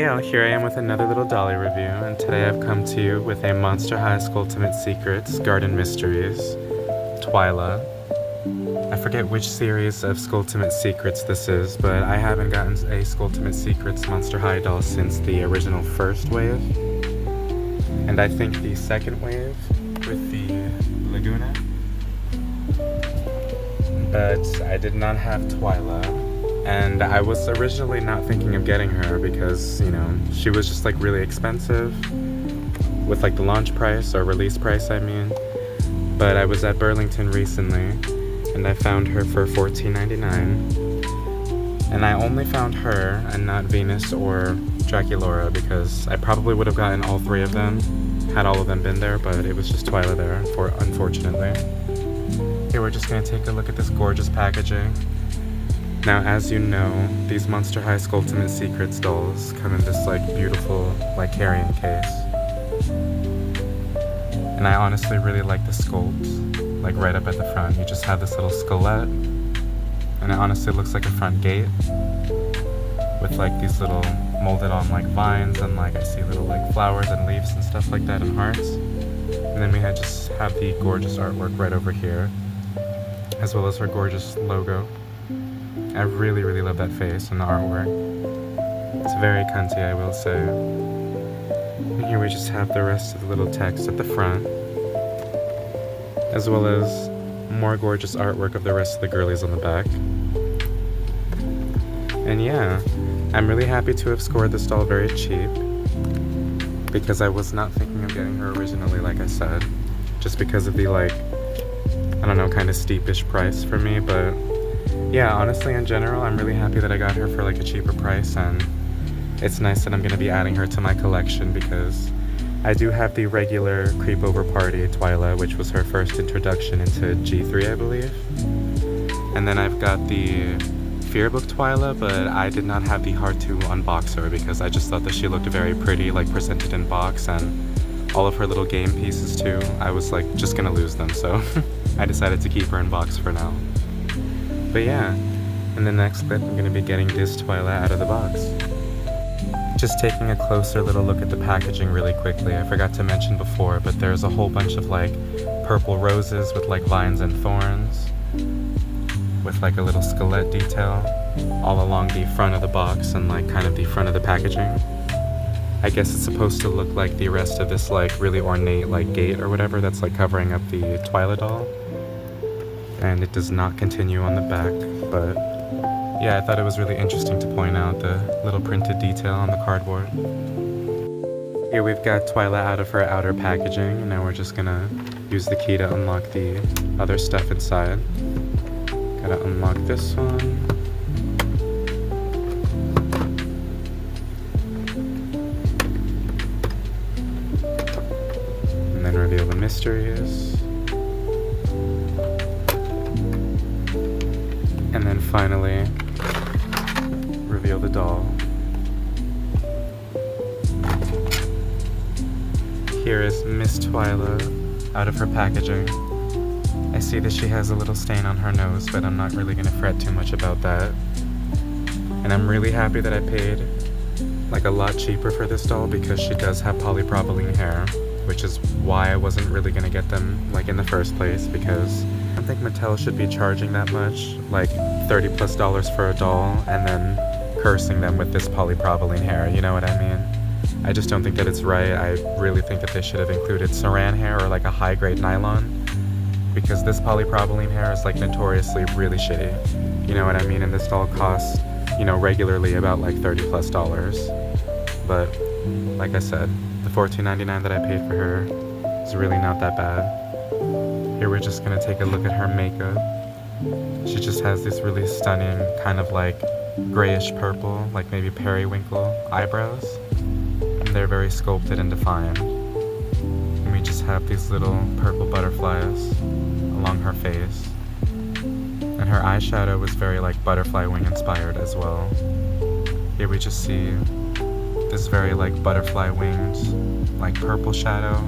y'all, here I am with another little dolly review, and today I've come to you with a Monster High Skulltimate Secrets Garden Mysteries, Twyla. I forget which series of Skulltimate Secrets this is, but I haven't gotten a Skulltimate Secrets Monster High doll since the original first wave. And I think the second wave with the Laguna. But I did not have Twyla. And I was originally not thinking of getting her because, you know, she was just like really expensive with like the launch price or release price, I mean. But I was at Burlington recently and I found her for $14.99. And I only found her and not Venus or Draculaura because I probably would have gotten all three of them had all of them been there, but it was just Twyla there, unfortunately. Here we're just gonna take a look at this gorgeous packaging. Now, as you know, these Monster High Skulltimate Secrets dolls come in this like beautiful like carrying case. And I honestly really like the sculpt, like right up at the front. You just have this little skelette, and it honestly looks like a front gate with like these little molded on like vines, and like I see little like flowers and leaves and stuff like that and hearts. And then we just have the gorgeous artwork right over here, as well as her gorgeous logo. I really, really love that face and the artwork. It's very cunty, I will say. And here we just have the rest of the little text at the front, as well as more gorgeous artwork of the rest of the girlies on the back. And yeah, I'm really happy to have scored this doll very cheap, because I was not thinking of getting her originally, like I said, just because of the like, I don't know, kind of steepish price for me. But yeah, honestly, in general, I'm really happy that I got her for like a cheaper price, and it's nice that I'm going to be adding her to my collection because I do have the regular Creepover Party Twyla, which was her first introduction into G3, I believe. And then I've got the Fearbook Twyla, but I did not have the heart to unbox her because I just thought that she looked very pretty, like presented in box, and all of her little game pieces too. I was like just going to lose them, so I decided to keep her in box for now. But yeah, in the next clip I'm going to be getting this Twyla out of the box. Just taking a closer little look at the packaging really quickly, I forgot to mention before, but there's a whole bunch of like purple roses with like vines and thorns, with like a little skelette detail all along the front of the box and like kind of the front of the packaging. I guess it's supposed to look like the rest of this like really ornate like gate or whatever that's like covering up the Twyla doll. And it does not continue on the back, but yeah, I thought it was really interesting to point out the little printed detail on the cardboard. Here we've got Twyla out of her outer packaging, and now we're just gonna use the key to unlock the other stuff inside. Gotta unlock this one. And then reveal the mysteries. And then finally, reveal the doll. Here is Miss Twyla out of her packaging. I see that she has a little stain on her nose, but I'm not really going to fret too much about that. And I'm really happy that I paid like a lot cheaper for this doll because she does have polypropylene hair, which is why I wasn't really going to get them like in the first place, because I don't think Mattel should be charging that much, like $30+ for a doll, and then cursing them with this polypropylene hair, you know what I mean? I just don't think that it's right. I really think that they should have included saran hair or like a high-grade nylon, because this polypropylene hair is like notoriously really shitty, you know what I mean? And this doll costs, you know, regularly about like $30+. But like I said, the $14.99 that I paid for her is really not that bad. Here we're just gonna take a look at her makeup. She just has this really stunning kind of like grayish purple, like maybe periwinkle eyebrows. And they're very sculpted and defined. And we just have these little purple butterflies along her face. And her eyeshadow was very like butterfly wing inspired as well. Here we just see this very like butterfly winged like purple shadow,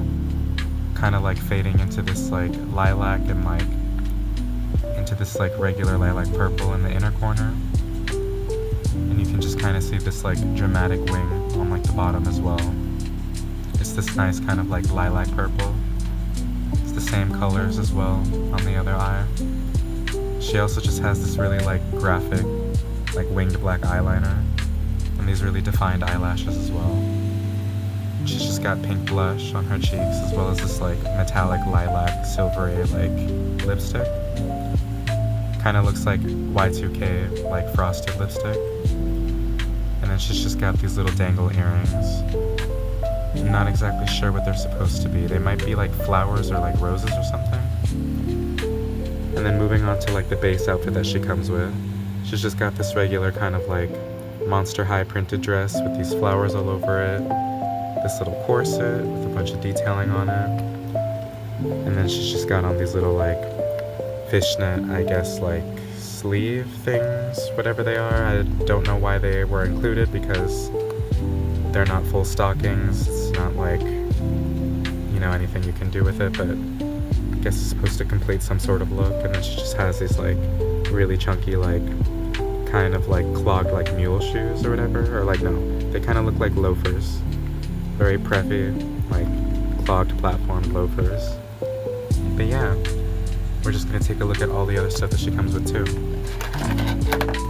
kind of like fading into this like lilac and like into this like regular lilac purple in the inner corner. And you can just kind of see this like dramatic wing on like the bottom as well. It's this nice kind of like lilac purple. It's the same colors as well on the other eye. She also just has this really like graphic, like winged black eyeliner and these really defined eyelashes as well. She's just got pink blush on her cheeks as well as this like metallic lilac silvery like lipstick. Kind of looks like Y2K like frosted lipstick. And then she's just got these little dangle earrings. I'm not exactly sure what they're supposed to be. They might be like flowers or like roses or something. And then moving on to like the base outfit that she comes with. She's just got this regular kind of like Monster High printed dress with these flowers all over it. This little corset with a bunch of detailing on it. And then she's just got on these little like fishnet, I guess like sleeve things, whatever they are. I don't know why they were included because they're not full stockings. It's not like, you know, anything you can do with it, but I guess it's supposed to complete some sort of look. And then she just has these like really chunky like kind of like clogged like mule shoes or whatever, or like no, they kind of look like loafers. Very preppy, like clogged platform loafers. But yeah, we're just gonna take a look at all the other stuff that she comes with too.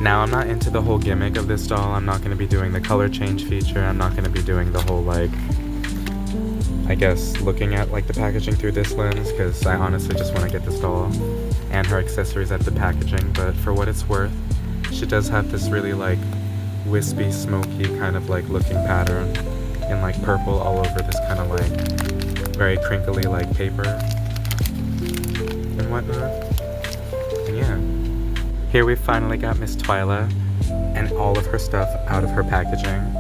Now, I'm not into the whole gimmick of this doll. I'm not gonna be doing the color change feature. I'm not gonna be doing the whole like, I guess, looking at like the packaging through this lens, because I honestly just want to get this doll and her accessories at the packaging. But for what it's worth, she does have this really like wispy, smoky kind of like looking pattern in like purple all over this kind of like very crinkly like paper and whatnot. And yeah, here we finally got Miss Twyla and all of her stuff out of her packaging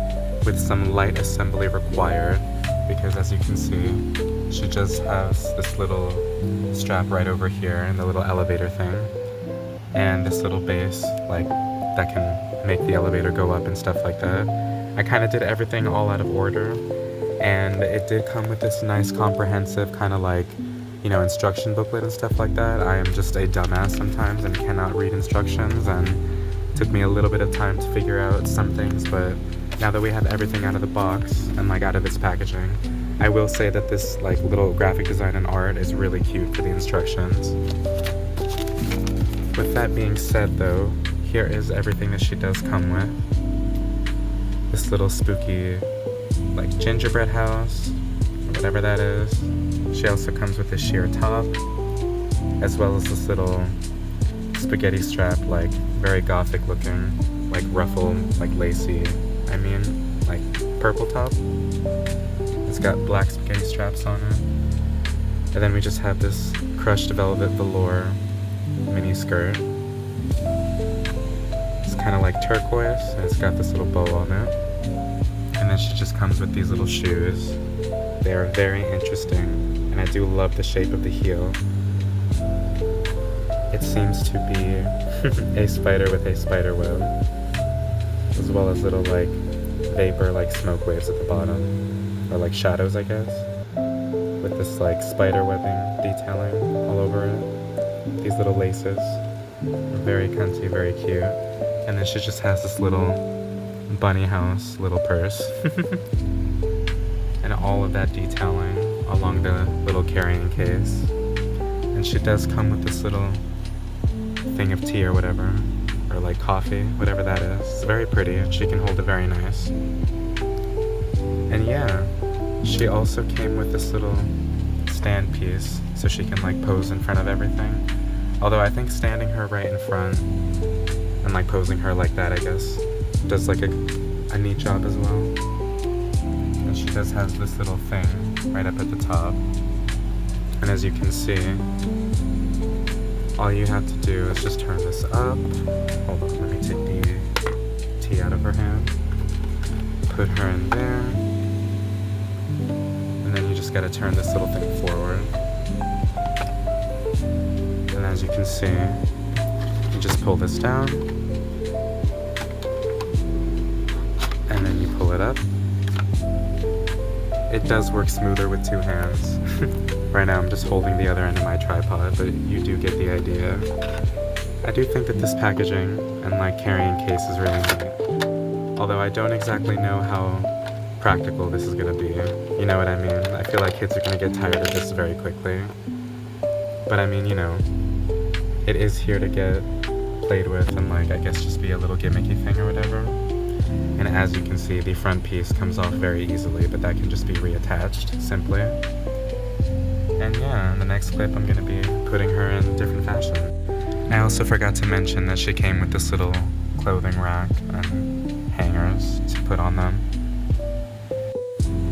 with some light assembly required, because as you can see, she just has this little strap right over here and the little elevator thing and this little base like that can make the elevator go up and stuff like that. I kind of did everything all out of order, and it did come with this nice comprehensive kind of like, you know, instruction booklet and stuff like that. I am just a dumbass sometimes and cannot read instructions, and it took me a little bit of time to figure out some things, but now that we have everything out of the box and like out of its packaging, I will say that this like little graphic design and art is really cute for the instructions. With that being said though, here is everything that she does come with. This little spooky like gingerbread house, or whatever that is. She also comes with a sheer top, as well as this little spaghetti strap, like very gothic looking, like ruffle, like lacy, I mean, like purple top. It's got black spaghetti straps on it. And then we just have this crushed velvet velour mini skirt. It's kind of like turquoise, and it's got this little bow on it. And then she just comes with these little shoes. They are very interesting, and I do love the shape of the heel. It seems to be a spider with a spider web, as well as little like vapor like smoke waves at the bottom, or like shadows I guess, with this like spider webbing detailing all over it. These little laces, very cunty, very cute. And then she just has this little bunny house little purse and all of that detailing along the little carrying case. And she does come with this little thing of tea or whatever, or like coffee, whatever that is. It's very pretty, and she can hold it very nice. And yeah, she also came with this little stand piece so she can like pose in front of everything. Although I think standing her right in front and like posing her like that, I guess, does like a neat job as well. And she does have this little thing right up at the top. And as you can see, all you have to do is just turn this up. Hold on, let me take the tea out of her hand. Put her in there. And then you just gotta turn this little thing forward. And as you can see, you just pull this down. And then you pull it up. It does work smoother with two hands. Right now I'm just holding the other end of my tripod, but you do get the idea. I do think that this packaging and like carrying case is really neat. Although I don't exactly know how practical this is gonna be. You know what I mean? I feel like kids are gonna get tired of this very quickly. But I mean, you know, it is here to get played with and like, I guess just be a little gimmicky thing or whatever. And as you can see, the front piece comes off very easily, but that can just be reattached simply. And yeah, in the next clip I'm gonna be putting her in different fashion. I also forgot to mention that she came with this little clothing rack and hangers to put on them.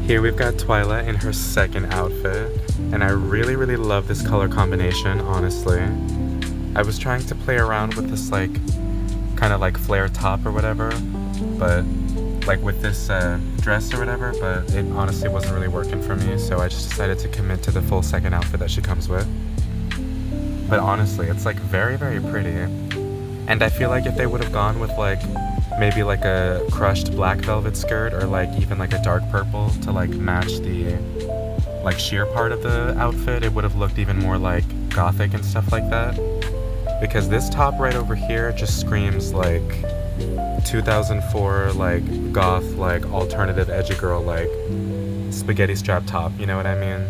Here we've got Twyla in her second outfit, and I really love this color combination, honestly. I was trying to play around with this like, kind of like flare top or whatever, but like with this dress or whatever, but it honestly wasn't really working for me, so I just decided to commit to the full second outfit that she comes with. But honestly, it's like very pretty. And I feel like if they would have gone with like, maybe like a crushed black velvet skirt or like even like a dark purple to like match the like sheer part of the outfit, it would have looked even more like gothic and stuff like that. Because this top right over here just screams like 2004 like goth like alternative edgy girl like spaghetti strap top, you know what I mean?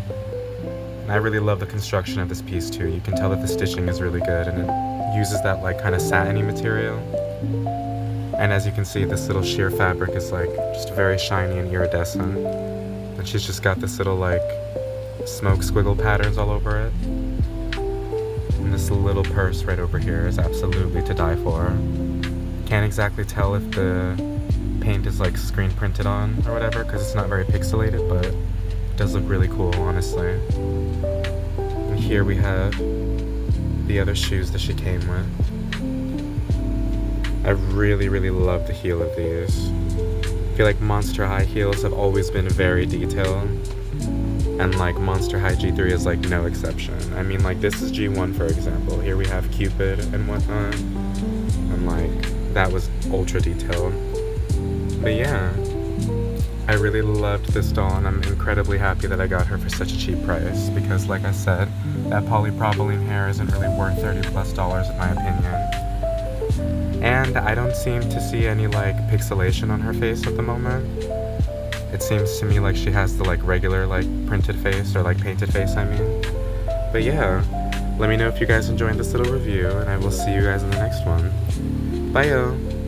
And I really love the construction of this piece too. You can tell that the stitching is really good and it uses that like kind of satiny material. And as you can see, this little sheer fabric is like just very shiny and iridescent. And she's just got this little like smoke squiggle patterns all over it. And this little purse right over here is absolutely to die for. Can't exactly tell if the paint is like screen printed on or whatever because it's not very pixelated, but it does look really cool, honestly. And here we have the other shoes that she came with. I really love the heel of these. I feel like Monster High heels have always been very detailed, and like Monster High G3 is like no exception. I mean, like this is G1 for example. Here we have Cupid and whatnot, and like that was ultra detailed. But yeah, I really loved this doll and I'm incredibly happy that I got her for such a cheap price because like I said, that polypropylene hair isn't really worth $30+ in my opinion. And I don't seem to see any like pixelation on her face at the moment. It seems to me like she has the like regular like printed face or like painted face, I mean. But yeah, let me know if you guys enjoyed this little review and I will see you guys in the next one. Bye yo!